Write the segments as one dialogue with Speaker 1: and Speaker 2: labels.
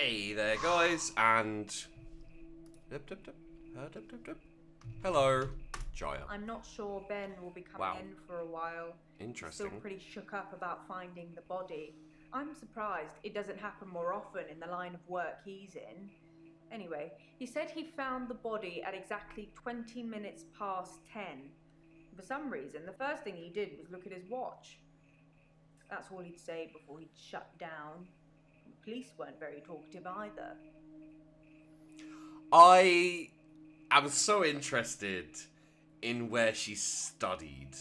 Speaker 1: Hey there, guys, and hello, Jaya.
Speaker 2: I'm not sure Ben will be coming in for a while.
Speaker 1: Interesting.
Speaker 2: He's still pretty shook up about finding the body. I'm surprised it doesn't happen more often in the line of work he's in. Anyway, he said he found the body at exactly 20 minutes past 10. For some reason, the first thing he did was look at his watch. That's all he'd say before he'd shut down. The police weren't very talkative either.
Speaker 1: I am so interested in where she studied,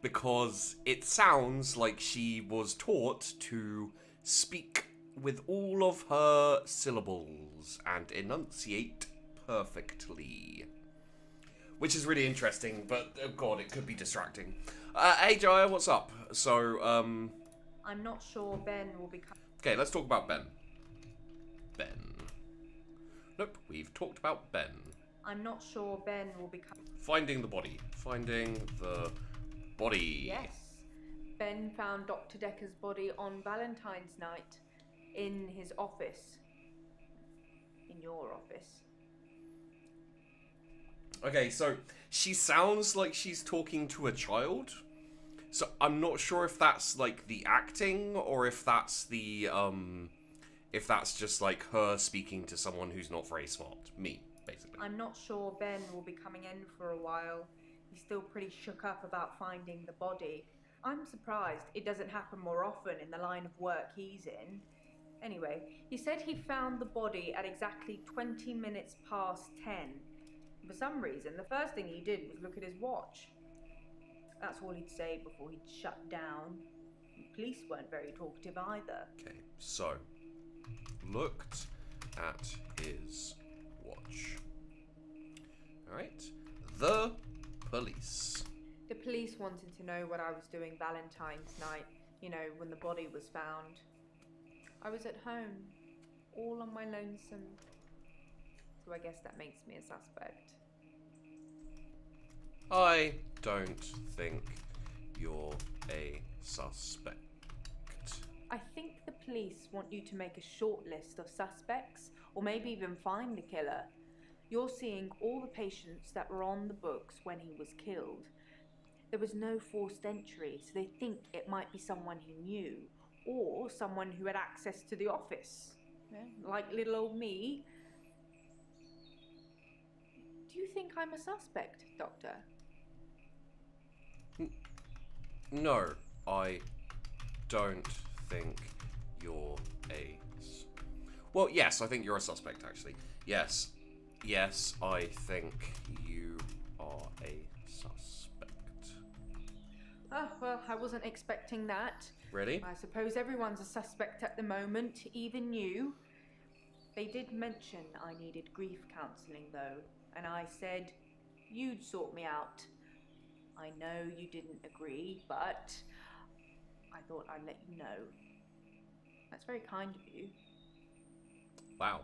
Speaker 1: because it sounds like she was taught to speak with all of her syllables and enunciate perfectly. Which is really interesting, but oh god, it could be distracting. Hey Jaya, what's up? So,
Speaker 2: I'm not sure Ben will be
Speaker 1: okay, let's talk about Ben. Ben. Nope, we've talked about Ben.
Speaker 2: I'm not sure Ben will be
Speaker 1: Finding the body. Finding the body.
Speaker 2: Yes. Ben found Dr. Dekker's body on Valentine's night in his office. In your office.
Speaker 1: Okay, so she sounds like she's talking to a child. So I'm not sure if that's like the acting or if that's the if that's just like her speaking to someone who's not very smart. Me, basically.
Speaker 2: I'm not sure Ben will be coming in for a while. He's still pretty shook up about finding the body. I'm surprised it doesn't happen more often in the line of work he's in. Anyway, he said he found the body at exactly 20 minutes past 10. For some reason, the first thing he did was look at his watch. That's all he'd say before he'd shut down. The police weren't very talkative either.
Speaker 1: Okay, so looked at his watch. Alright. The police.
Speaker 2: The police wanted to know what I was doing Valentine's night, you know, when the body was found. I was at home, all on my lonesome. So I guess that makes me a suspect.
Speaker 1: I don't think you're a suspect.
Speaker 2: I think the police want you to make a short list of suspects, or maybe even find the killer. You're seeing all the patients that were on the books when he was killed. There was no forced entry, so they think it might be someone he knew, or someone who had access to the office. Yeah, like little old me. Do you think I'm a suspect, Doctor?
Speaker 1: No, I don't think you're a... Well, yes, I think you're a suspect, actually. Yes. Yes, I think you are a suspect.
Speaker 2: Oh, well, I wasn't expecting that.
Speaker 1: Really?
Speaker 2: I suppose everyone's a suspect at the moment, even you. They did mention I needed grief counselling, though, and I said you'd sort me out. I know you didn't agree, but I thought I'd let you know. That's very kind of you.
Speaker 1: Wow.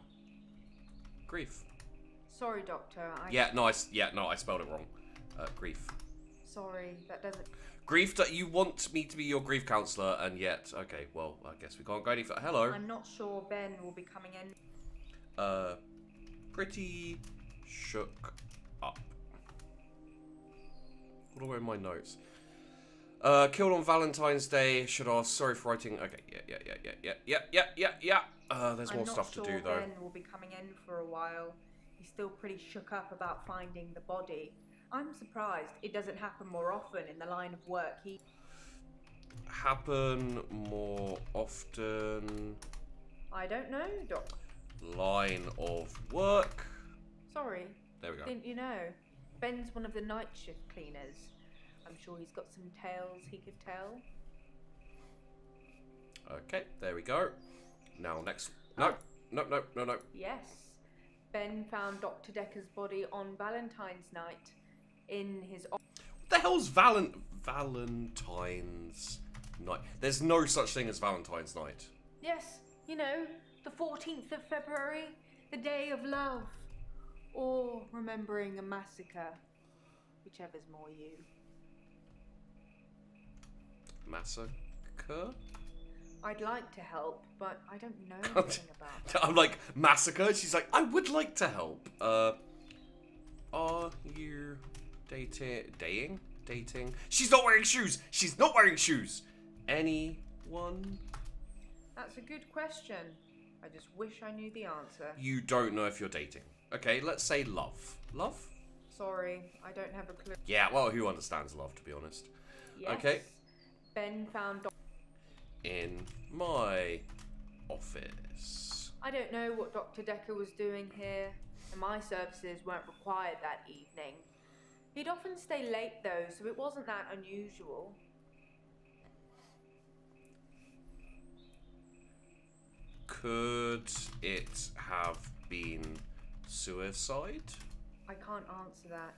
Speaker 1: Grief.
Speaker 2: Sorry, Doctor.
Speaker 1: No, I spelled it wrong. Grief.
Speaker 2: Sorry, that doesn't...
Speaker 1: Grief, you want me to be your grief counsellor, and yet... Okay, well, I guess we can't go any further. Hello.
Speaker 2: I'm not sure Ben will be coming in.
Speaker 1: Pretty shook up. What are my notes? Killed on Valentine's Day. Should ask. Sorry for writing. Okay, yeah. There's more stuff to do, though.
Speaker 2: I'm not sure Ben will be coming in for a while. He's still pretty shook up about finding the body. I'm surprised it doesn't happen more often in the line of work he...
Speaker 1: Happen more often...
Speaker 2: I don't know, Doc.
Speaker 1: Line of work.
Speaker 2: Sorry.
Speaker 1: There we go.
Speaker 2: Didn't you know? Ben's one of the night shift cleaners. I'm sure he's got some tales he could tell.
Speaker 1: Okay, there we go. Now next... No.
Speaker 2: Yes. Ben found Dr. Dekker's body on Valentine's night in his...
Speaker 1: What the hell's Valentine's night? There's no such thing as Valentine's night.
Speaker 2: Yes, you know, the 14th of February, the day of love. Or remembering a massacre. Whichever's more you.
Speaker 1: Massacre?
Speaker 2: I'd like to help, but I don't know anything about that.
Speaker 1: I'm like, massacre? She's like, I would like to help. Are you dating? She's not wearing shoes! She's not wearing shoes! Anyone?
Speaker 2: That's a good question. I just wish I knew the answer.
Speaker 1: You don't know if you're dating. Okay, let's say love. Love?
Speaker 2: Sorry, I don't have a clue.
Speaker 1: Yeah, well, who understands love, to be honest?
Speaker 2: Yes.
Speaker 1: Okay.
Speaker 2: Ben found
Speaker 1: In my office.
Speaker 2: I don't know what Dr. Dekker was doing here, and my services weren't required that evening. He'd often stay late though, so it wasn't that unusual.
Speaker 1: Could it have been suicide?
Speaker 2: I can't answer that.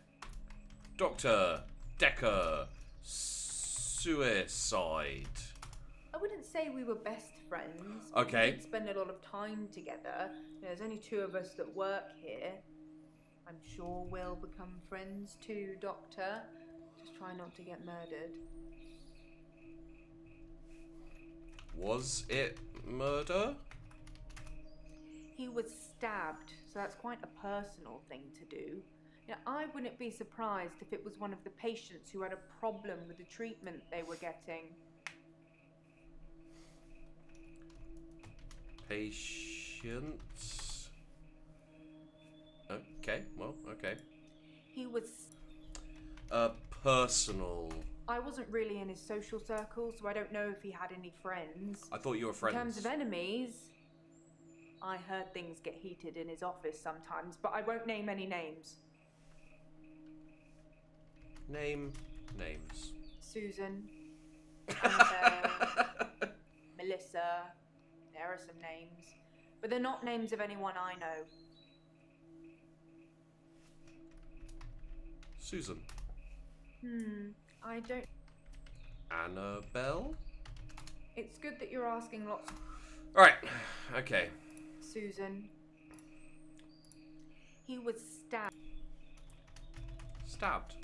Speaker 1: Dr. Dekker, suicide.
Speaker 2: I wouldn't say we were best friends.
Speaker 1: Okay.
Speaker 2: We did spend a lot of time together. There's only 2 of us that work here. I'm sure we'll become friends too, Doctor. Just try not to get murdered.
Speaker 1: Was it murder?
Speaker 2: He was stabbed, so that's quite a personal thing to do. I wouldn't be surprised if it was one of the patients who had a problem with the treatment they were getting.
Speaker 1: Patients. Okay, well, okay.
Speaker 2: He was...
Speaker 1: Personal.
Speaker 2: I wasn't really in his social circle, so I don't know if he had any friends.
Speaker 1: I thought you were friends.
Speaker 2: In terms of enemies, I heard things get heated in his office sometimes, but I won't name any names.
Speaker 1: Name names.
Speaker 2: Susan, Annabelle, Melissa. There are some names, but they're not names of anyone I know.
Speaker 1: Susan.
Speaker 2: I don't...
Speaker 1: Annabelle?
Speaker 2: It's good that you're asking lots of...
Speaker 1: Alright, okay.
Speaker 2: Susan. He was stabbed.
Speaker 1: Stabbed?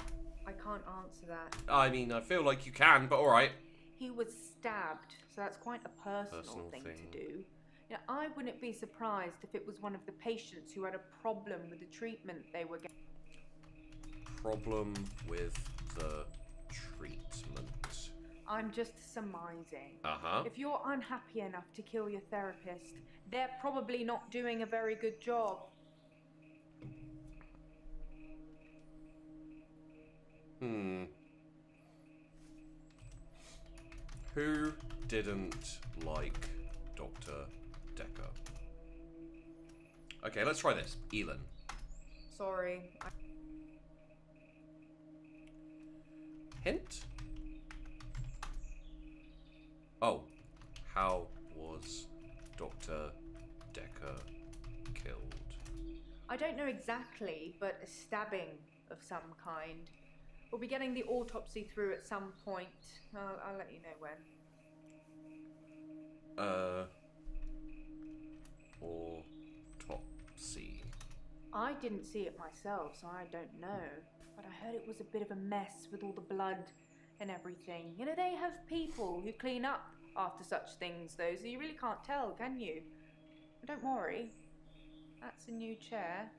Speaker 2: I can't answer that.
Speaker 1: I mean, I feel like you can, but alright.
Speaker 2: He was stabbed, so that's quite a personal thing to do. I wouldn't be surprised if it was one of the patients who had a problem with the treatment they were getting.
Speaker 1: Problem with the treatment.
Speaker 2: I'm just surmising.
Speaker 1: Uh-huh.
Speaker 2: If you're unhappy enough to kill your therapist, they're probably not doing a very good job.
Speaker 1: Who didn't like Dr. Dekker? Okay, let's try this. Elin.
Speaker 2: Sorry.
Speaker 1: Hint? Oh. How was Dr. Dekker killed?
Speaker 2: I don't know exactly, but a stabbing of some kind. We'll be getting the autopsy through at some point. I'll let you know when.
Speaker 1: Autopsy.
Speaker 2: I didn't see it myself, so I don't know. But I heard it was a bit of a mess with all the blood and everything. They have people who clean up after such things, though, so you really can't tell, can you? But don't worry. That's a new chair.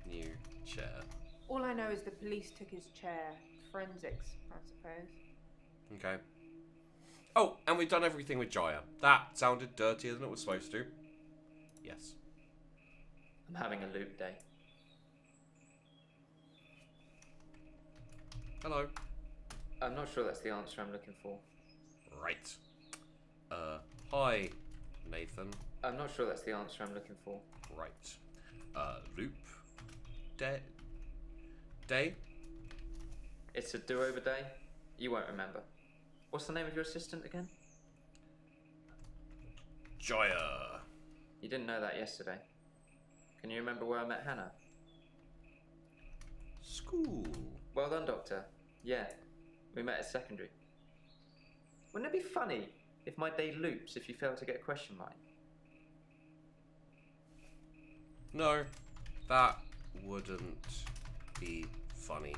Speaker 1: New chair.
Speaker 2: All I know is the police took his chair. Forensics, I suppose.
Speaker 1: Okay. Oh, and we've done everything with Jaya. That sounded dirtier than it was supposed to. Yes.
Speaker 3: I'm having a loop day.
Speaker 1: Hello.
Speaker 3: I'm not sure that's the answer I'm looking for.
Speaker 1: Right. Hi, Nathan.
Speaker 3: I'm not sure that's the answer I'm looking for.
Speaker 1: Right. Loop. Day?
Speaker 3: It's a do-over day? You won't remember. What's the name of your assistant again?
Speaker 1: Jaya.
Speaker 3: You didn't know that yesterday. Can you remember where I met Hannah?
Speaker 1: School.
Speaker 3: Well done, Doctor. Yeah, we met at secondary. Wouldn't it be funny if my day loops if you fail to get a question right?
Speaker 1: No, that wouldn't be funny.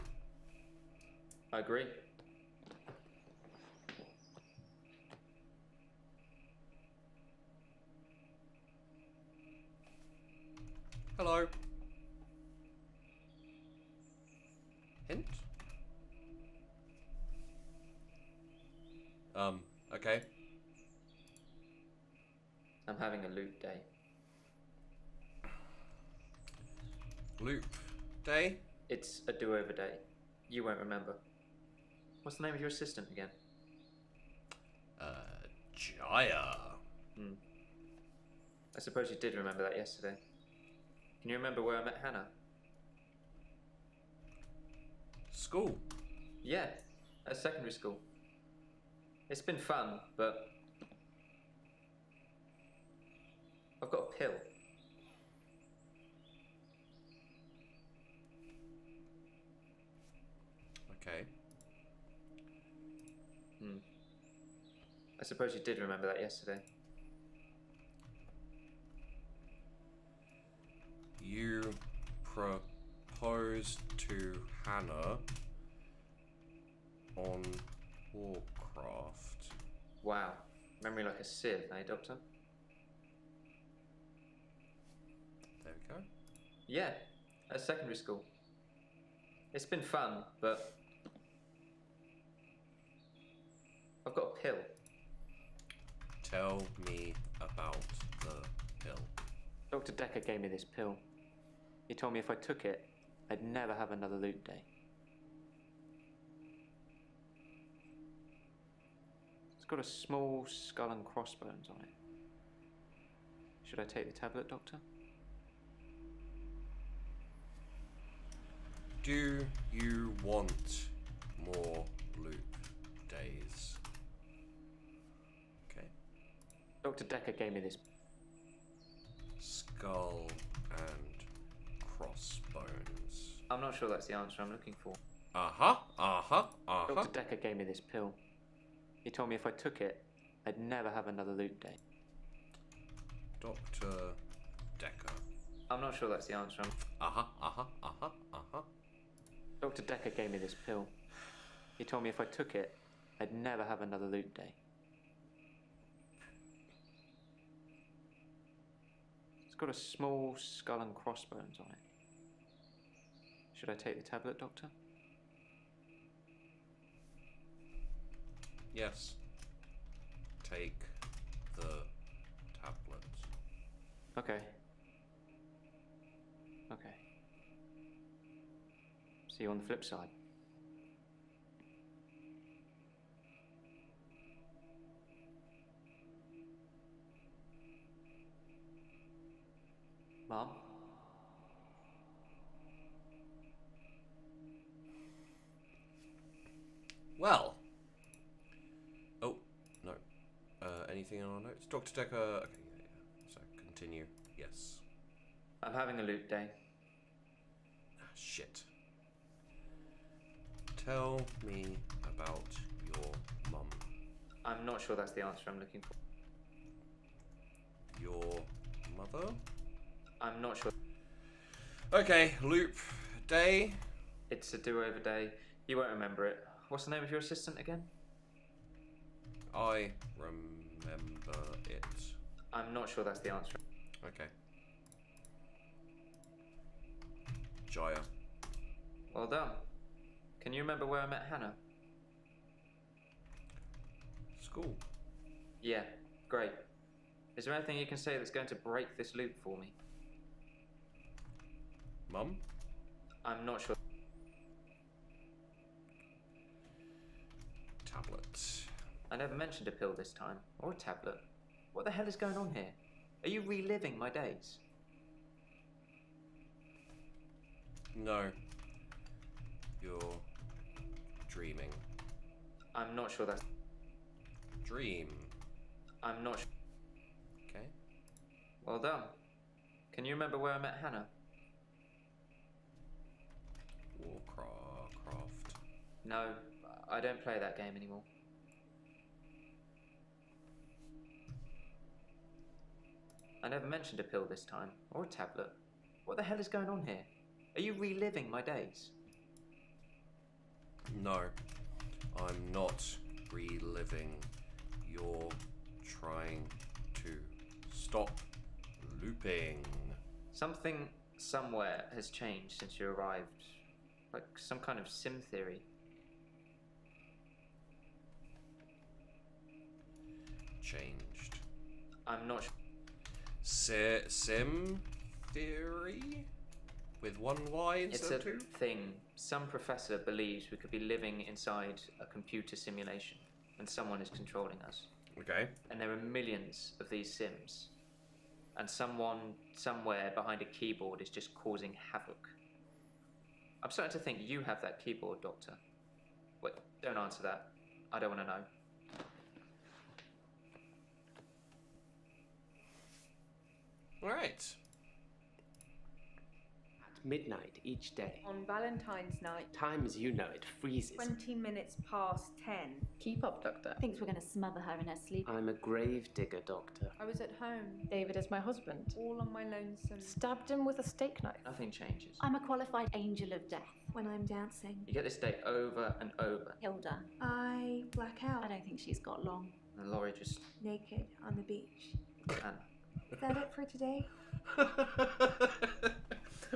Speaker 3: I agree.
Speaker 1: Hello. Hint? Okay.
Speaker 3: I'm having a loop day.
Speaker 1: Loop day?
Speaker 3: It's a do-over day. You won't remember. What's the name of your assistant again?
Speaker 1: Jaya.
Speaker 3: I suppose you did remember that yesterday. Can you remember where I met Hannah?
Speaker 1: School.
Speaker 3: Yeah, at secondary school. It's been fun, but I've got a pill.
Speaker 1: Okay.
Speaker 3: I suppose you did remember that yesterday.
Speaker 1: You proposed to Hannah on Warcraft.
Speaker 3: Wow, memory like a sieve, eh, Doctor?
Speaker 1: There we go.
Speaker 3: Yeah, at secondary school. It's been fun, but I've got a pill.
Speaker 1: Tell me about the pill.
Speaker 3: Dr. Dekker gave me this pill. He told me if I took it, I'd never have another loot day. It's got a small skull and crossbones on it. Should I take the tablet, Doctor?
Speaker 1: Do you want more loop days? Okay.
Speaker 3: Dr. Dekker gave me this.
Speaker 1: Skull and crossbones.
Speaker 3: I'm not sure that's the answer I'm looking for. Dr. Dekker gave me this pill. He told me if I took it, I'd never have another loot day.
Speaker 1: Doctor Dekker.
Speaker 3: I'm not sure that's the answer. Dr. Dekker gave me this pill. He told me if I took it, I'd never have another loot day. It's got a small skull and crossbones on it. Should I take the tablet, Doctor?
Speaker 1: Yes. Take the tablet.
Speaker 3: Okay. Okay. See you on the flip side. Mom?
Speaker 1: Well. Oh, no. Anything on our notes? Dr. Dekker. Okay, yeah. So, continue. Yes.
Speaker 3: I'm having a loot day.
Speaker 1: Ah, shit. Tell me about your mum.
Speaker 3: I'm not sure that's the answer I'm looking for.
Speaker 1: Your mother?
Speaker 3: I'm not sure.
Speaker 1: Okay, loop day.
Speaker 3: It's a do-over day. You won't remember it. What's the name of your assistant again?
Speaker 1: I remember it.
Speaker 3: I'm not sure that's the answer.
Speaker 1: Okay. Jaya.
Speaker 3: Well done. Can you remember where I met Hannah?
Speaker 1: School.
Speaker 3: Yeah, great. Is there anything you can say that's going to break this loop for me?
Speaker 1: Mum?
Speaker 3: I'm not sure.
Speaker 1: Tablet.
Speaker 3: I never mentioned a pill this time, or a tablet. What the hell is going on here? Are you reliving my days?
Speaker 1: No. You're dreaming.
Speaker 3: I'm not sure that's...
Speaker 1: Dream.
Speaker 3: I'm not sure.
Speaker 1: Okay.
Speaker 3: Well done. Can you remember where I met Hannah?
Speaker 1: Warcraft.
Speaker 3: No, I don't play that game anymore. I never mentioned a pill this time, or a tablet. What the hell is going on here? Are you reliving my days?
Speaker 1: No. I'm not reliving. You're trying to stop looping.
Speaker 3: Something somewhere has changed since you arrived. Like some kind of sim theory.
Speaker 1: Changed.
Speaker 3: I'm not
Speaker 1: Sim theory? With one Y
Speaker 3: It's
Speaker 1: instead
Speaker 3: a
Speaker 1: of two?
Speaker 3: thing. Some professor believes we could be living inside a computer simulation and someone is controlling us.
Speaker 1: Okay.
Speaker 3: And there are millions of these sims. And someone somewhere behind a keyboard is just causing havoc. I'm starting to think you have that keyboard, Doctor. Wait, don't answer that. I don't want to know.
Speaker 1: All right.
Speaker 4: At midnight each day.
Speaker 2: On Valentine's night,
Speaker 4: Time as you know it freezes.
Speaker 2: 20 minutes past 10.
Speaker 5: Keep up, Doctor.
Speaker 6: Thinks we're going to smother her in her sleep.
Speaker 4: I'm a grave digger, Doctor.
Speaker 2: I was at home,
Speaker 5: David is my husband.
Speaker 2: all on my lonesome.
Speaker 5: Stabbed him with a steak knife.
Speaker 3: Nothing changes.
Speaker 6: I'm a qualified angel of death when I'm dancing.
Speaker 3: You get this day over and over.
Speaker 6: Hilda,
Speaker 7: I black out,
Speaker 6: I don't think she's got long.
Speaker 3: And Laurie just...
Speaker 7: naked on the beach.
Speaker 3: Anna.
Speaker 7: Is that it for today?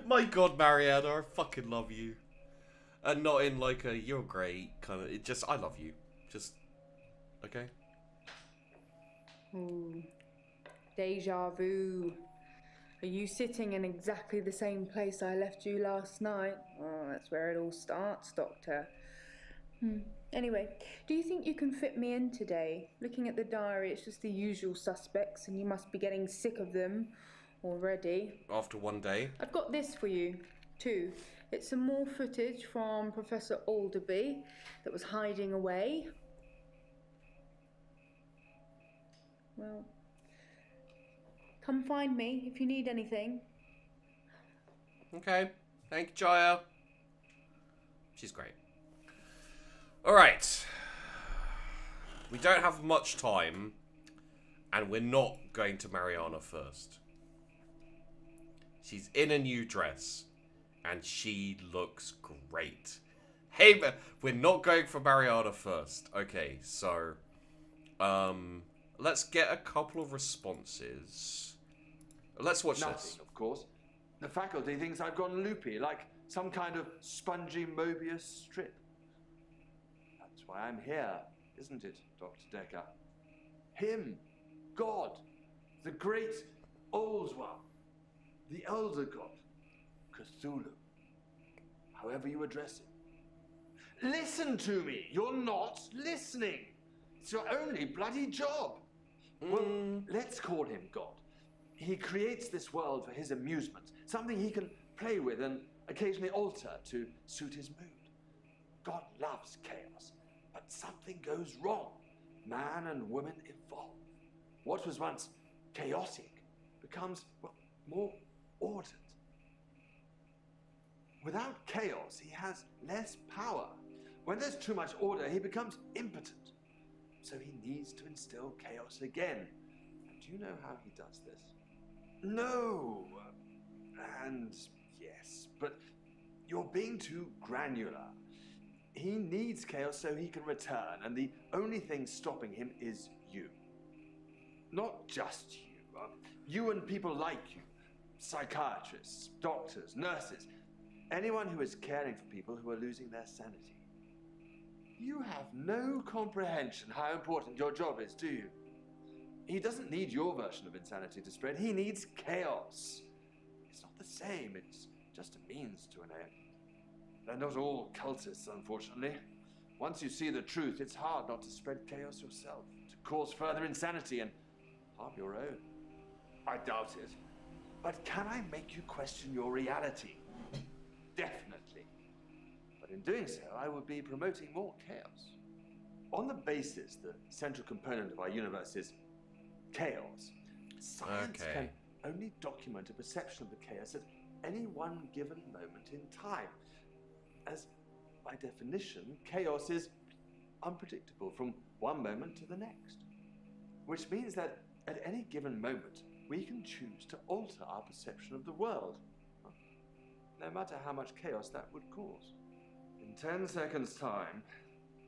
Speaker 1: My God, Mariana, I fucking love you. And not in like a you're great kind of. It just I love you. Just okay.
Speaker 8: Ooh. Deja vu. Are you sitting in exactly the same place I left you last night? Oh, that's where it all starts, Doctor. Anyway, do you think you can fit me in today? Looking at the diary, it's just the usual suspects, and you must be getting sick of them already.
Speaker 1: After one day.
Speaker 8: I've got this for you, too. It's some more footage from Professor Alderby that was hiding away. Well, come find me if you need anything.
Speaker 1: Okay. Thank you, Jaya. She's great. Alright. We don't have much time, and we're not going to Mariana first. She's in a new dress, and she looks great. Hey, but we're not going for Mariana first. Okay, so, let's get a couple of responses. Let's watch
Speaker 9: Nothing,
Speaker 1: this.
Speaker 9: of course. The faculty thinks I've gone loopy, like some kind of spongy Mobius strip. That's why I'm here, isn't it, Dr. Dekker? Him, God, the great old one, the elder god, Cthulhu, however you address him. Listen to me! You're not listening! It's your only bloody job! Well, let's call him God. He creates this world for his amusement, something he can play with and occasionally alter to suit his mood. God loves chaos, but something goes wrong. Man and woman evolve. What was once chaotic becomes, well, more ordered. Without chaos, he has less power. When there's too much order, he becomes impotent. So he needs to instill chaos again. And do you know how he does this? No. And yes, but you're being too granular. He needs chaos so he can return, and the only thing stopping him is you. Not just you. You and people like you. Psychiatrists, doctors, nurses. Anyone who is caring for people who are losing their sanity. You have no comprehension how important your job is, do you? He doesn't need your version of insanity to spread. He needs chaos. It's not the same. It's just a means to an end. They're not all cultists, unfortunately. Once you see the truth, it's hard not to spread chaos yourself, to cause further insanity and harm your own. I doubt it. But can I make you question your reality? Definitely. But in doing so, I would be promoting more chaos. On the basis the central component of our universe is chaos, science can only document a perception of the chaos at any one given moment in time. As, by definition, chaos is unpredictable from one moment to the next. Which means that at any given moment, we can choose to alter our perception of the world, no matter how much chaos that would cause. In 10 seconds' time,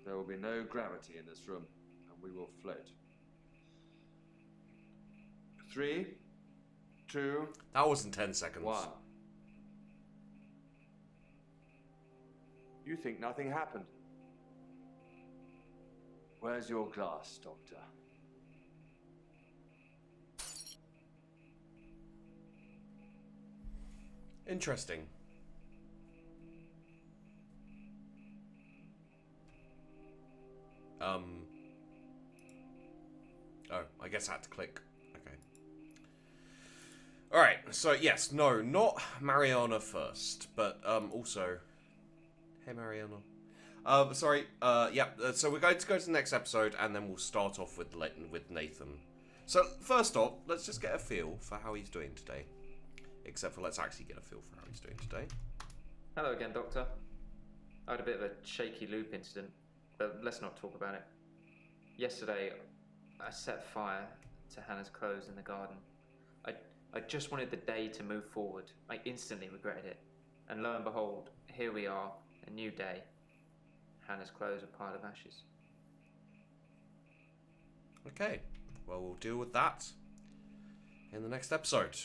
Speaker 9: there will be no gravity in this room, and we will float. 3, 2,
Speaker 1: That wasn't 10 seconds.
Speaker 9: 1. You think nothing happened. Where's your glass, Doctor?
Speaker 1: Interesting. Oh, I guess I had to click. Okay. Alright, so yes, no, not Mariana first, but also... Hey, Mariana. Sorry, so we're going to go to the next episode, and then we'll start off with Nathan. So, first off, let's just get a feel for how he's doing today. Except for let's actually get a feel for how he's doing today.
Speaker 3: Hello again, Doctor. I had a bit of a shaky loop incident, but let's not talk about it. Yesterday, I set fire to Hannah's clothes in the garden. I just wanted the day to move forward. I instantly regretted it. And lo and behold, here we are, a new day. Hannah's clothes are a pile of ashes.
Speaker 1: Okay, well, we'll deal with that in the next episode.